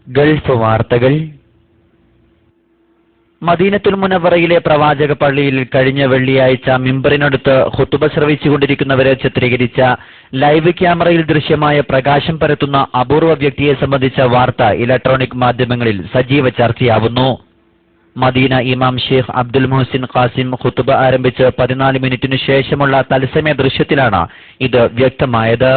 Gulf വാർത്തകൾ. മദീനത്തുൽ മുനവ്വറയിലെ പ്രവാചക പള്ളിയിൽ കഴിഞ്ഞ വെള്ളിയാഴ്ച മിമ്പറിനടുത്ത് ഖുതുബ ശ്രവിച്ചുകൊണ്ടിരിക്കുന്നവരെ ചിത്രീകരിച്ച ലൈവ് ക്യാമറയിൽ ദൃശ്യമായ പ്രകാശം പരത്തുന്ന അപൂർവ വ്യക്തിയെ സംബന്ധിച്ച വാർത്ത ഇലക്ട്രോണിക് മാധ്യമങ്ങളിൽ സജീവ ചർച്ചയാവുന്നു. മദീന ഇമാം ഷെയ്ഖ് അബ്ദുൽ മുഹ്സിൻ ഖാസിം ഖുതുബ ആരംഭിച്ച് 14 മിനിറ്റിനു ശേഷമുള്ള തത്സമയ ദൃശ്യത്തിലാണ് ഇത് വ്യക്തമായത്.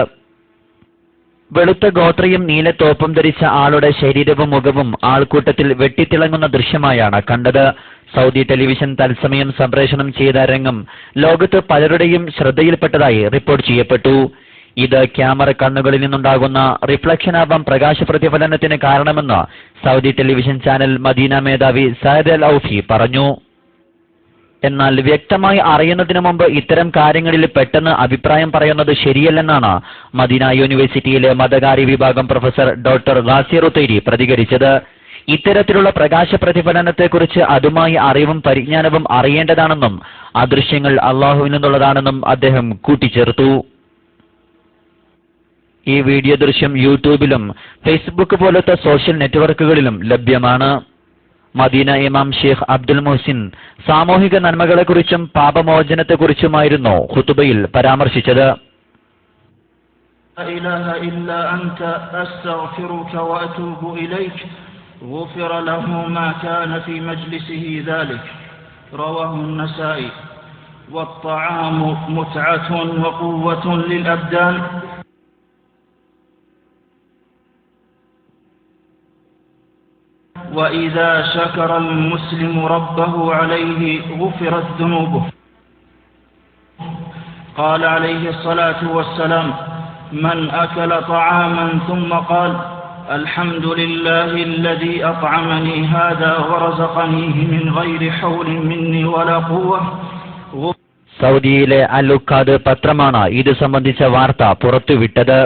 വെളുത്ത ഗോത്രയും നീല തോപ്പും ധരിച്ച ആളുടെ ശരീരവും മുഖവും ആൾക്കൂട്ടത്തിൽ വെട്ടിത്തിളങ്ങുന്ന ദൃശ്യമായാണ് കണ്ടത്. സൗദി ടെലിവിഷൻ തത്സമയം സംപ്രേഷണം ചെയ്ത രംഗം ലോകത്ത് പലരുടെയും ശ്രദ്ധയിൽപ്പെട്ടതായി റിപ്പോർട്ട് ചെയ്യപ്പെട്ടു. ഇത് ക്യാമറ കണ്ണുകളിൽ നിന്നുണ്ടാകുന്ന റിഫ്ലക്ഷനാവാം പ്രകാശ പ്രതിഫലനത്തിന് കാരണമെന്ന് സൗദി ടെലിവിഷൻ ചാനൽ മദീന മേധാവി സയദ് അൽ ഔഫി പറഞ്ഞു. എന്നാൽ വ്യക്തമായി അറിയുന്നതിന് മുമ്പ് ഇത്തരം കാര്യങ്ങളിൽ പെട്ടെന്ന് അഭിപ്രായം പറയുന്നത് ശരിയല്ലെന്നാണ് മദീന യൂണിവേഴ്സിറ്റിയിലെ മതകാര്യ വിഭാഗം പ്രൊഫസർ ഡോക്ടർ ഗാസിർ ഉത്തൈരി പ്രതികരിച്ചത്. ഇത്തരത്തിലുള്ള പ്രകാശ പ്രതിഫലനത്തെക്കുറിച്ച് അതുമായി അറിവും പരിജ്ഞാനവും അറിയേണ്ടതാണെന്നും ആ ദൃശ്യങ്ങൾ അള്ളാഹുവിൽ നിന്നുള്ളതാണെന്നും അദ്ദേഹം കൂട്ടിച്ചേർത്തു. ഈ വീഡിയോ ദൃശ്യം യൂട്യൂബിലും ഫേസ്ബുക്ക് പോലത്തെ സോഷ്യൽ നെറ്റ്വർക്കുകളിലും ലഭ്യമാണ്. മദീന ഇമാം ഷെയ്ഖ് അബ്ദുൽ മുഹ്സിൻ സാമൂഹിക നന്മകളെക്കുറിച്ചും പാപമോചനത്തെക്കുറിച്ചുമായിരുന്നു ഖുതുബയിൽ പരാമർശിച്ചത്. وإذا شكر المسلم ربه عليه غفرت ذنوبه. قال عليه الصلاة والسلام: من أكل طعاما ثم قال الحمد لله الذي أطعمني هذا ورزقنيه من غير حول مني ولا قوة. സൗദിയിലെ അൽ ഉക്കാദ് പത്രമാണ് ഇത് സംബന്ധിച്ച വാർത്ത പുറത്തുവിട്ടത്.